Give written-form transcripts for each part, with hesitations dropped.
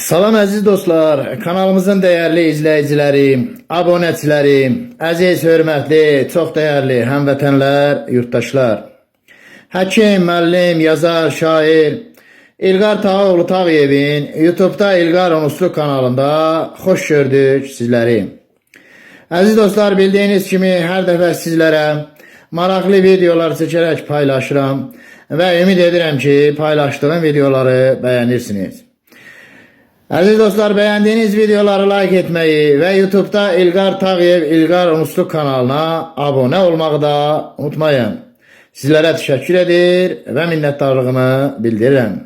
Salam əziz dostlar, kanalımızın değerli izleyicileri, abonəçiləri, əziz, hörmətli, çox dəyərli həmvətənlər, yurttaşlar. Həkim, müəllim, yazar, şair İlqar Tağoğlu Tağıyevin YouTube'da İlqar Onuslu kanalında xoş gördük sizləri. Əziz dostlar, bildiyiniz kimi hər dəfə sizlərə maraqlı videolar çəkərək paylaşıram və ümid edirəm ki, paylaşdığım videoları bəyənirsiniz. Aziz dostlar, beğendiğiniz videoları like etmeyi ve YouTube'da İlqar Tağıyev İlqar Onuslu kanalına abone olmağı da unutmayın. Sizlere teşekkür edir ve minnettarlığımı bildiririm.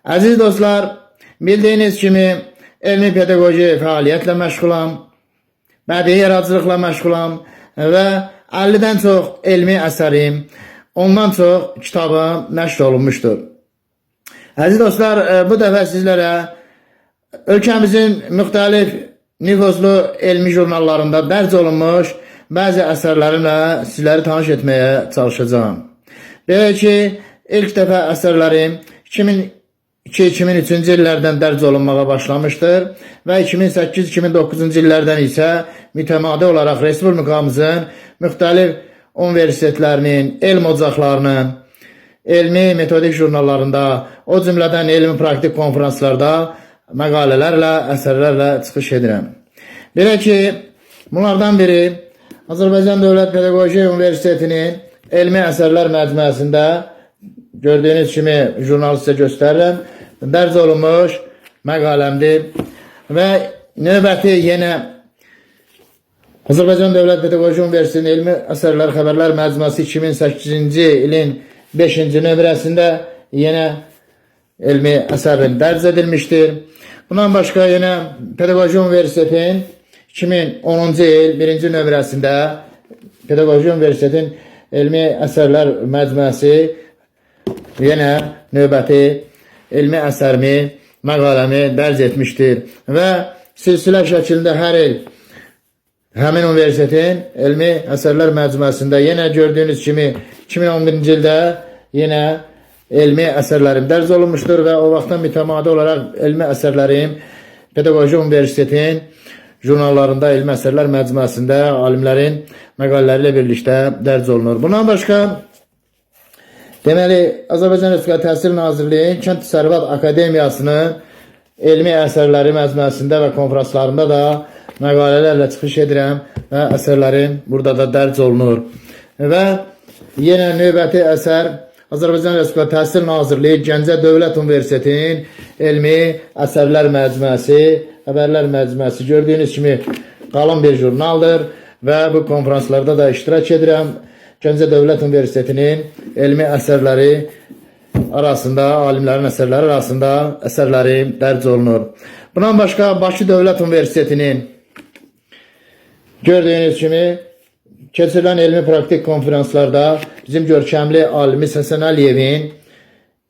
Aziz dostlar, bildiğiniz kimi elmi pedagoji fəaliyyətlə məşğulam, bədii yaradıcılıqla məşğulam ve 50'den çok elmi əsərim, ondan çok kitabım nəşr olunmuştur. Aziz dostlar, bu dəfə sizlərə ölkəmizin müxtəlif nüfuzlu elmi jurnallarında dərc olunmuş bəzi əsərlərimlə sizləri tanış etməyə çalışacağım. Belə ki, ilk dəfə əsərlərim 2002-2003-cü illərdən dərc olunmağa başlamışdır və 2008-2009-cu illərdən isə mütəmadi olaraq Respublikamızın müxtəlif universitetlərinin, elm ocaqlarının, elmi metodik jurnallarında, o cümlədən elmi praktik konferanslarda məqalələrlə, əsərlərlə çıxış edirəm. Belə ki, bunlardan biri Azərbaycan Dövlət Pedaqoji Universitetinin elmi əsərlər məcmuəsində gördüyünüz kimi jurnalı sizə göstərirəm. Dərc olunmuş məqaləmdir və növbəti yenə Azərbaycan Dövlət Pedaqoji Universitetinin elmi əsərlər xəbərlər məcmuəsi 2008-ci ilin 5-ci nömrəsində yenə elmi əsərin dərc edilmişdir. Bundan başqa yenə Pedaqoji Universitetin 2010-cu il 1-ci nömrəsində Pedaqoji Universitetin elmi əsərlər məcmuəsi yenə növbəti elmi əsərimi, məqaləmi dərc etmişdir və silsilə şəklində hər il həmin universitetin elmi əsərlər məcmuəsində yenə gördüyünüz kimi 2011-ci ildə yenə elmi əsərlərim dərc olunmuşdur və o vaxtdan mütəmadi olaraq elmi əsərlərim Pedaqoji Universitetin jurnallarında, elmi əsərlər məcmuəsində alimlərin məqalələri ilə birlikdə dərc olunur. Bundan başqa, deməli, Azərbaycan Respublikası Təhsil Nazirliyi Kənd Təsərrüfat Akademiyasının elmi əsərləri məcmuəsində və konferanslarında da məqalələrlə çıxış edirəm və əsərlərim burada da dərc olunur. Və yenə növbəti əsər Azərbaycan Respublikası Təhsil Nazirliyi Gəncə Dövlət Universitetinin elmi əsərlər məcmuəsi, xəbərlər məcmuəsi gördüyünüz kimi qalın bir jurnaldır və bu konferanslarda da iştirak edirəm. Gəncə Dövlət Universitetinin elmi əsərləri arasında, alimlərin əsərləri arasında əsərlərim dərc olunur. Bundan başqa Bakı Dövlət Universitetinin gördüyünüz kimi keçirilən elmi praktik konferanslarda bizim görkəmli alimiz Həsən Əliyevin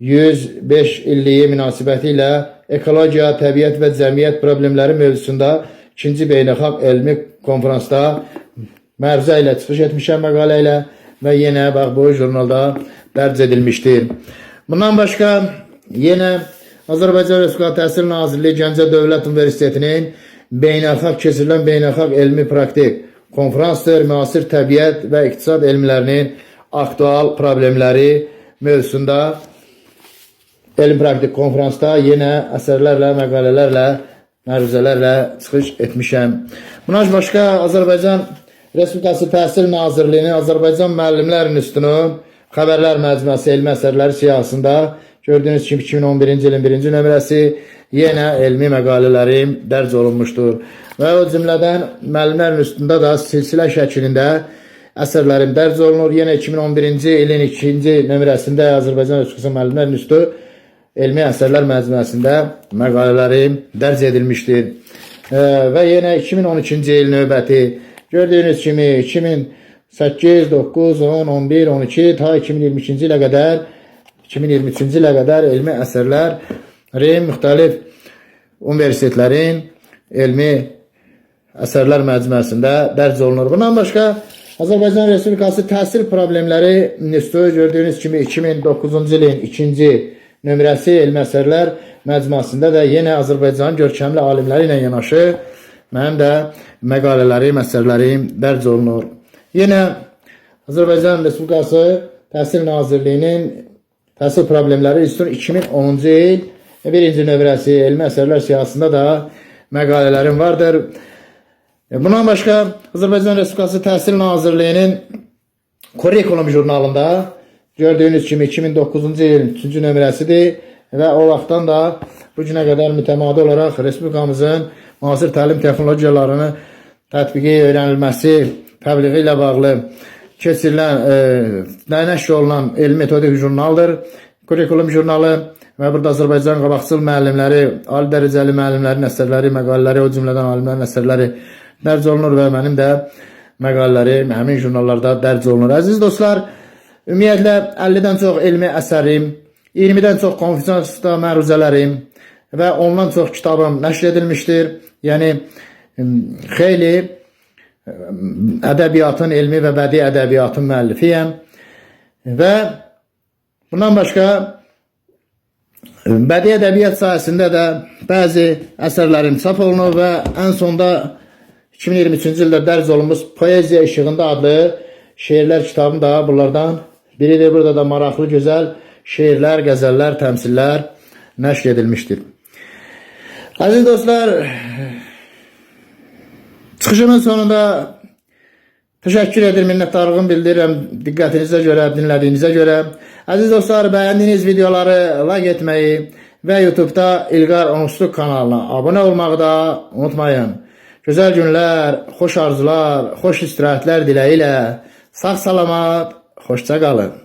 105 illiyi münasibəti ilə ekologiya, təbiət və cəmiyyət problemləri mövzusunda 2-ci beynəlxalq elmi konferansda məruzə ilə çıxış etmişəm məqalə ilə və yenə bax bu jurnalda dərc edilmişdir. Bundan başqa yenə Azərbaycan Respublikası Təhsil Nazirliyi Gəncə Dövlət Universitetinin keçirilən beynəlxalq elmi praktik konferansdır, müasir təbiət və iqtisad elmlərinin aktual problemləri mövzusunda elm praktik konferansda yenə əsərlərlə, məqalələrlə, məruzələrlə çıxış etmişəm. Bundan başqa Azərbaycan Respublikası Təhsil Nazirliyinin Azərbaycan müəllimlər institutunun xəbərlər məcmuəsi elmi əsərləri siyahısında gördüyünüz kimi 2011-ci ilin 1-ci nömrəsi yenə elmi məqalələrim dərc olunmuşdur. Və o cümlədən müəllimlərin üstündə da silsilə şəklində əsərlərim dərc olunur. Yenə 2011-ci ilin 2-ci nömrəsində Azərbaycan Respublikası müəllimlərin üstü elmi əsərlər məcmuəsində məqalələrim dərc edilmişdir. Və yenə 2012-ci il növbəti gördüyünüz kimi 2008, 9, 10, 11, 12 ta 2023-cü ilə qədər elmi əsərlərin müxtəlif universitetlərin elmi əsərlər məcmuəsində dərc olunur. Bundan başqa Azərbaycan Respublikası Təhsil Problemləri İnstitutu gördüyünüz kimi 2009-cu ilin 2-ci nömrəsi elmi əsərlər məcmuasında da yenə Azərbaycanın görkəmli alimləri ilə yanaşı mənim də məqalələrim, əsərlərim dərc olunur. Yenə Azərbaycan Respublikası Təhsil Nazirliyinin Təhsil Problemləri İnstitutunun 2010-cu il 1-ci nömrəsi elmi əsərlər siyahısında da məqalələrim vardır. Bundan başqa Azərbaycan Respublikası Təhsil Nazirliyinin Kurikulum jurnalında gördüyünüz kimi 2009-cu ilin 3-cü nömrəsidir və o vaxtdan da bu günə qədər mütəmadi olaraq Respublikamızın müasir təlim texnologiyalarını tətbiqi öyrənilməsi, təbliği ilə bağlı keçirilən, nəşr olunan elmi metodik jurnaldır. Kurikulum jurnalı və burada Azərbaycan qabaqcıl müəllimləri, ali dərəcəli müəllimlərin əsərləri, məqalələri, o cümlədən alimlərin əsərləri dərc olunur və mənim də məqalələrim həmin jurnallarda dərc olunur. Əziz dostlar, ümumiyyətlə 50-dən çox elmi əsərim, 20-dən çox konferansda məruzələrim və ondan çox kitabım nəşr edilmişdir. Yəni, xeyli ədəbiyyatın, elmi və bədii ədəbiyyatın müəllifiyəm və bundan başqa bədii ədəbiyyat sahəsində də bəzi əsərlərim çap olunur və ən sonda 2023-cü ildə dərc olunmuş Poeziya İşığında adlı şeirlər kitabım da bunlardan biridir. Burada da maraqlı, gözəl şeirlər, qəzəllər, təmsillər nəşr edilmişdir. Əziz dostlar, çıxışımın sonunda təşəkkür edir, minnətdarlığımı bildirirəm diqqətinizə görə, dinlədiyinizə görə. Əziz dostlar, bəyəndiyiniz videoları like etməyi və YouTube'da İlqar Onusluq kanalına abunə olmağı da unutmayın. Gözəl günlər, xoş arzular, xoş istirahətlər diləyilə, sağ salamat, xoşça qalın.